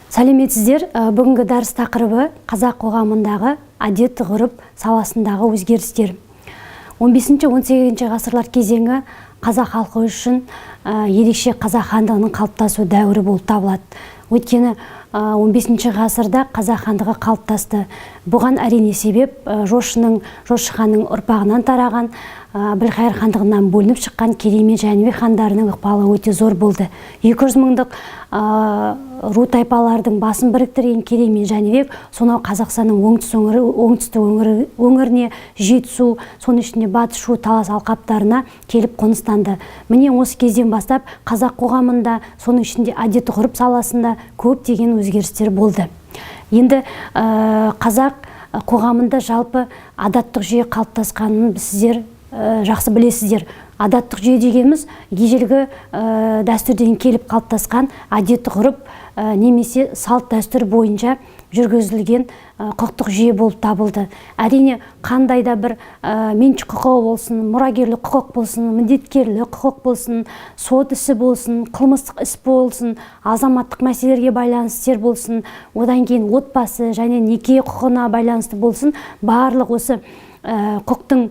Сәлеметсіздер. Бүгінгі дәріс тақырыбы қазақ қоғамындағы әдет-ғұрып саласындағы өзгерістер. 15-18 ғасырлар кезеңі қазақ халқы үшін ерекше қазақ хандығының қалыптасу дәуірі болып табылады. Өйткені 15 ғасырда қазақ хандығы қалыптасты. Бұған әрине себеп Жошы ханның ұрпағынан тараған Әбілқайыр хандығынан бөлініп шыққан Керей мен Жәнібек хандарының ықпалы өте зор болды. 200 мыңдық ру тайпалардың басын біріктірген Керей мен Жәнібек сонау Қазақстанның оңтүстік өңіріне, Жетісу, соның ішінде Батыс Шу, Талас алқаптарына келіп қоныстанды. Міне осы кезден бастап қазақ қоғамында, соның ішінде әдет-ғұрып саласында көптеген өзгерістер болды. Енді қазақ қоғамында жалпы адаттық жүйе қалыптасқанын сіздер жақсы білесіздер. Адаттық жүйе дегеніміз ежелгі дәстүрден келіп қалыптасқан әдет-ғұрып немесе салт дәстүр бойынша жүргізілген құқықтық жүйе болып табылды. Әрине қандай да бір меншік құқығы болсын, мұрагерлік құқық болсын, міндеткерлік құқық болсын, сот ісі болсын, қылмыстық іс болсын, азаматтық мәселелерге байланысты істер болсын, одан кейін отбасы және неке құқығына байланысты болсын, барлық осы құқықтың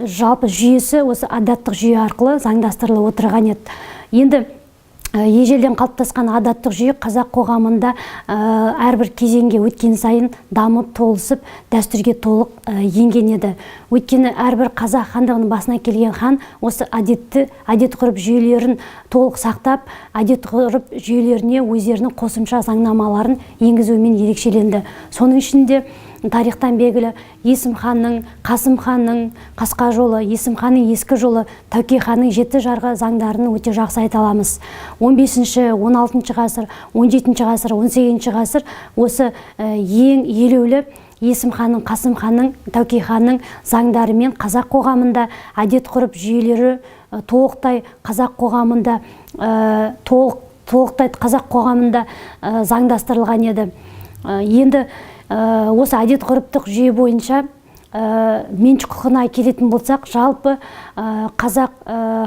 жалпы жүйесі осы адаттық жүйе арқылы заңдастырылып отырған еді. Енді ежелден қалыптасқан адаттық жүйе қазақ қоғамында әрбір кезеңге өткен сайын дамып, толысып, дәстүрге толық енген еді. Өйткені әрбір қазақ хандығының басына келген хан осы әдет-ғұрып жүйелерін толық сақтап, әдет-ғұрып жүйелеріне өздерінің қосымша заңнамаларын енгізуімен ерекшеленді. Соның ішінде тарихтан белгілі Есім ханның, Қасым ханның қасқа жолы, Есім ханның ескі жолы, Тәуке ханның жеті жарғы заңдарын өте жақсы айта аламыз. 15-16 ғасыр, 17 ғасыр, 18 ғасыр осы ең елеулі Есім ханның, Қасым ханның, Тәуке ханның заңдарымен қазақ қоғамында әдет-ғұрып жүйелері толықтай қазақ қоғамында заңдастырылған еді. Енді осы әдет-ғұрыптық жүйе бойынша меншік құқығына келетін болсақ, жалпы қазақ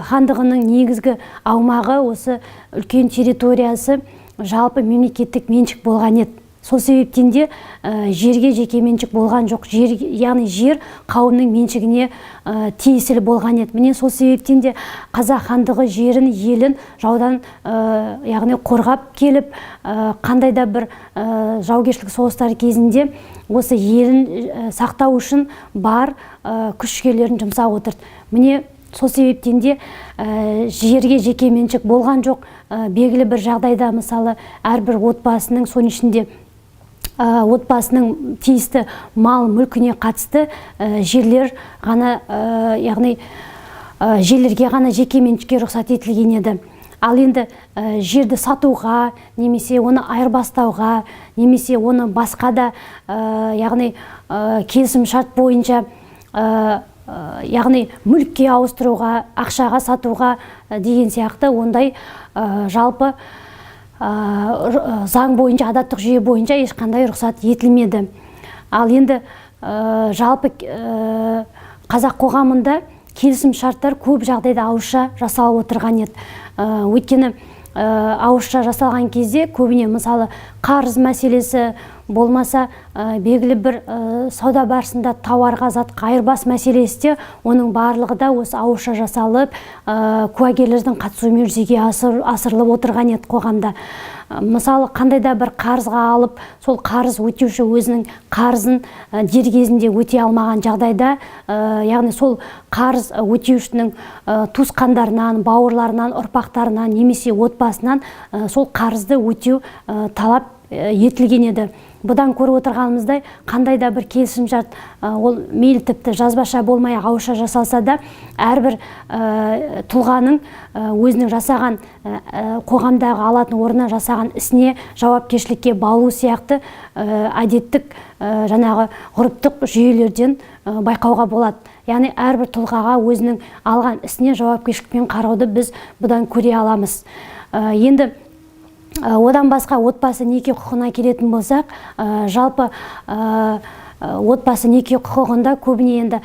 хандығының негізгі аумағы, осы үлкен территориясы жалпы мемлекеттік меншік болған еді. Сол себептен де жерге жеке меншік болған жоқ. Яғни жер қауымның меншігіне тиесілі болған еді. Міне сол себептен де қазақ хандығы жерін, елін жаудан яғни қорғап келіп, қандай да бір жаугершілік соғыстар кезінде осы елін сақтау үшін бар күш-жігерлерін жұмсап отырды. Міне сол себептен де жерге жеке меншік болған жоқ. Белгілі бір жағдайда, мысалы, әрбір отбасының, соның ішінде отбасының тиісті мал мүлкіне қатысты жерлер ғана, яғни жерлерге ғана жеке меншікке рұқсат етілген еді. Ал енді жерді сатуға, немесе оны айырбастауға, немесе оны басқа да, яғни келісім шарт бойынша, яғни мүлікке ауыстыруға, ақшаға сатуға деген сияқты ондай жалпы заң бойынша, адаттық жүйе бойынша ешқандай рұқсат етілмеді. Ал енді жалпы қазақ қоғамында келісім шарттар көп жағдайда ауызша жасалып отырған еді. Өйткені ауызша жасалған кезде көбіне, мысалы, қарыз мәселесі болмаса, белгілі бір сауда барысында тауарға, затқа айырбас мәселесі де, оның барлығы да осы ауызша жасалып, куәгерлердің қатысуымен жүзеге асырылып отырған еді қоғамда. Мысалы, қандай да бір қарызға алып, сол қарыз өтеуші өзінің қарызын дер кезінде өтей алмаған жағдайда, яғни сол қарыз өтеушінің туысқандарынан, бауырларынан, ұрпақтарынан, немесе отбасынан сол қарызды өтеу талап етілген еді. Бұдан көріп отырғанымыздай, қандай да бір келісім шарт, ол мейлі тіпті жазбаша болмай ауызша жасалса да, әрбір тұлғаның өзінің жасаған қоғамдағы алатын орнына жасаған ісіне жауапкершілікке баулу сияқты әдеттік жаңағы ғұрыптық жүйелерден байқауға болады. Яғни әрбір тұлғаға өзінің алған ісіне жауапкершілікпен қарауды біз бұдан көре аламыз. Енді одан басқа отбасы неке құқығына келетін болсақ, жалпы отбасы неке құқығында көбіне енді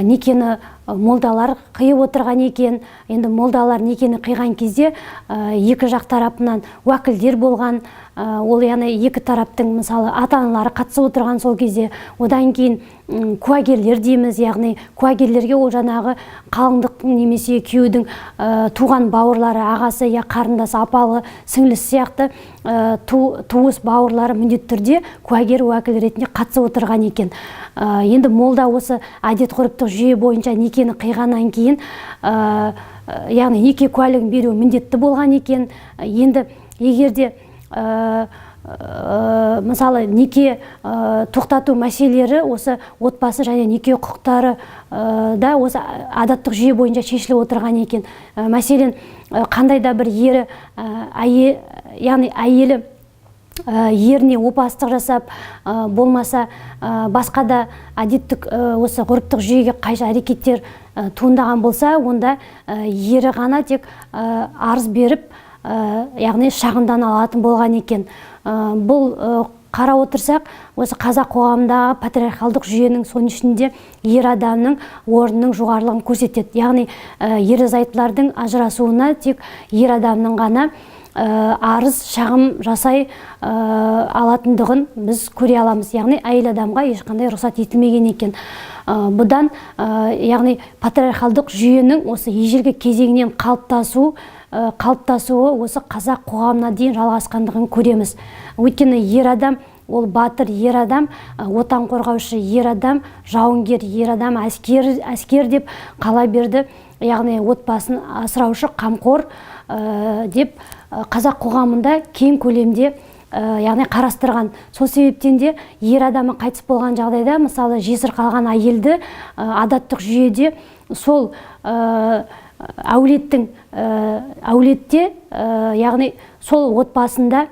некені молдалар қиып отырған екен. Енді молдалар некені қиған кезде екі жақ тарапынан уәкілдер болған. Ол яғни екі тараптың мысалы ата-аналары қатысып отырған сол кезде. Одан кейін куәгерлер дейміз, яғни куәгерлерге ол жаңағы қалыңдықтың немесе күйеудің туған бауырлары, ағасы я қарындасы, апалы, сіңлісі сияқты туыс бауырлары міндетті түрде куәгер уәкіл ретінде қатысып отырған екен. Енді молда осы әдет-ғұрыптық жүйе бойынша некені қиғаннан кейін яғни неке куәлігін беру міндетті болған екен. Енді егерде мысалы неке тоқтату мәселелері осы отбасы және неке құқықтары да осы адаттық жүйе бойынша шешіліп отырған екен. Мәселен, қандай да бір ері яғни әйелі еріне опасыздық жасап, болмаса басқа да әдеттік осы ғұрыптық жүйеге қайшы әрекеттер туындаған болса, онда ері ғана тек арыз беріп, яғни шағымдан алатын болған екен. Бұл қара отырсақ, осы қазақ қоғамындағы патриархалдық жүйенің соның ішінде ер адамның орнының жоғарылығын көрсетеді. Яғни ерлі-зайыптылардың ажырасуына тек ер адамның ғана арыз шағым жасай алатындығын біз көре аламыз. Яғни әйел адамға ешқандай рұқсат етілмеген екен. Бұдан яғни патриархалдық жүйенің осы ежелгі кезеңінен қалыптасуы осы қазақ қоғамына дейін жалғасқандығын көреміз. Өйткені ер адам ол батыр ер адам, отан қорғаушы ер адам, жауынгер ер адам, әскер деп қала берді. Яғни отбасын асыраушы қамқор деп қазақ қоғамында кең көлемде яғни қарастырған. Сол себептен де ер адамы қайтыс болған жағдайда, мысалы жесір қалған әйелді адаттық жүйеде сол әулетте яғни сол отбасында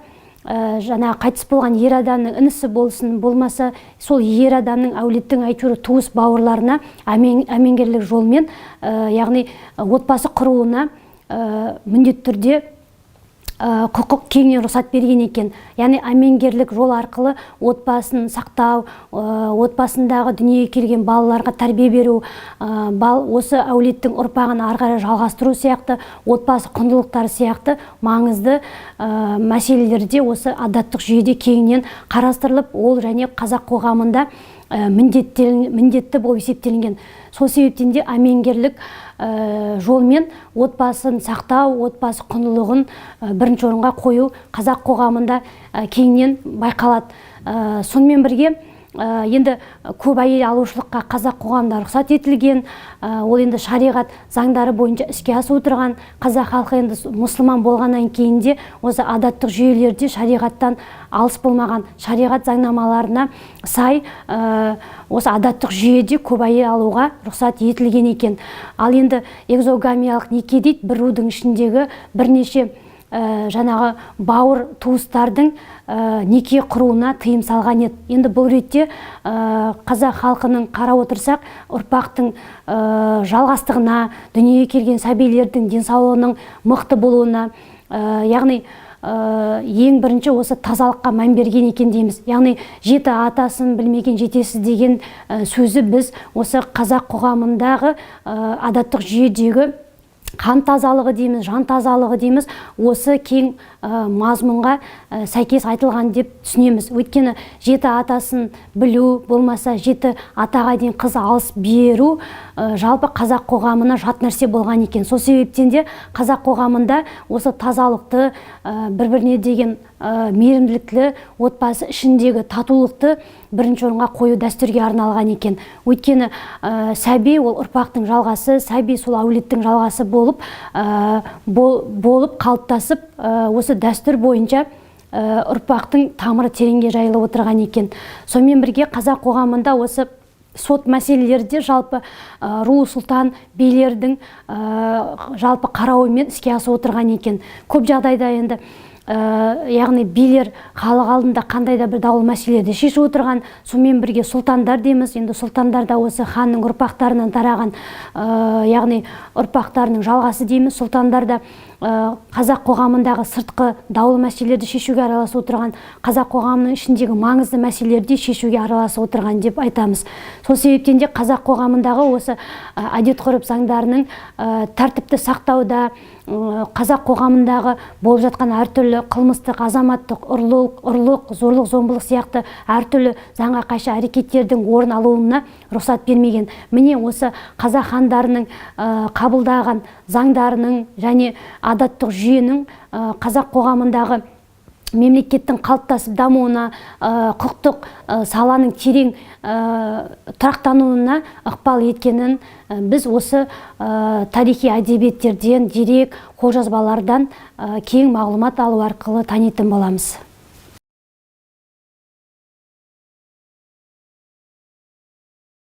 жаңа қайтыс болған ер адамның інісі болсын, болмаса сол ер адамның әулеттің әйтеуір туыс бауырларына әмеңгерлік жолмен яғни отбасы құруына міндетті түрде құқық кеңінен рұқсат берген екен. Яғни әмеңгерлік жол арқылы отбасын сақтау, отбасындағы дүниеге келген балаларға тәрбие беру, осы әулеттің ұрпағын ары қарай жалғастыру сияқты, отбасы құндылықтары сияқты маңызды мәселелерде осы адаттық жүйеде кеңінен қарастырылып, ол және қазақ қоғамында міндетті болып есептелінген. Сол себептен де әмеңгерлік жолмен отбасын сақтау, отбасы құндылығын бірінші орынға қою қазақ қоғамында кеңінен байқалады. Сонымен бірге енді көп әйел алушылыққа қазақ қоғамында рұқсат етілген, ол енді шариғат заңдары бойынша іске асып отырған. Қазақ халқы енді мұсылман болғаннан кейін де осы адаттық жүйелерде шариғаттан алыс болмаған, шариғат заңнамаларына сай осы адаттық жүйеде көп әйел алуға рұқсат етілген екен. Ал енді экзогамиялық неке дейді, бір рудың ішіндегі бірнеше жаңағы бауыр туыстардың неке құруына тыйым салған еді. Енді бұл ретте қазақ халқының қара отырсақ, ұрпақтың жалғастығына, дүниеге келген сәбилердің денсаулығының мықты болуына, яғни ең бірінші осы тазалыққа мән берген екен дейміз. Яғни жеті атасын білмеген жетесіз деген сөзі біз осы қазақ қоғамындағы адаттық жүйедегі қан тазалығы дейміз, жан тазалығы дейміз, осы кең мазмұнға сәйкес айтылған деп түсінеміз. Өйткені жеті атасын білу, болмаса жеті атаға дейін қыз алыс беру жалпы қазақ қоғамына жат нәрсе болған екен. Сол себептен де қазақ қоғамында осы тазалықты, бір-біріне деген мейірімділікті, отбасы ішіндегі татулықты бірінші орынға қою дәстүрге арналған екен. Өйткені сәби ол ұрпақтың жалғасы, сәби сол әулеттің жалғасы болып қалыптасып, осы дәстүр бойынша ұрпақтың тамыры тереңге жайылып отырған екен. Сонымен бірге қазақ қоғамында осы сот мәселелерде жалпы ру сұлтан билердің жалпы қарауымен іске асып отырған екен. Көп жағдайда енді яғни билер халық алдында қандай да бір даулы мәселелерді шешіп отырған. Сонымен бірге сұлтандар дейміз. Енді сұлтандар да осы ханның ұрпақтарынан тараған, яғни ұрпақтарының жалғасы дейміз. Сұлтандар да қазақ қоғамындағы сыртқы даулы мәселелерді шешуге араласып отырған, қазақ қоғамының ішіндегі маңызды мәселелерді шешуге араласып отырған деп айтамыз. Сол себептен де қазақ қоғамындағы осы әдет-ғұрып заңдарының тәртіпті сақтауда, қазақ қоғамындағы болып жатқан әртүрлі қылмыстық, азаматтық, ұрлық, зорлық-зомбылық сияқты әртүрлі заңға қайшы әрекеттердің орын алуына рұқсат бермеген. Міне осы қазақ хандарының қабылдаған заңдарының және адаттық жүйенің қазақ қоғамындағы мемлекеттің қалыптасып дамуына, құқықтық саланың терең тұрақтануына ықпал еткенін біз осы тарихи әдебиеттерден, дерек, қолжазбалардан кең мағлұмат алу арқылы танитын боламыз.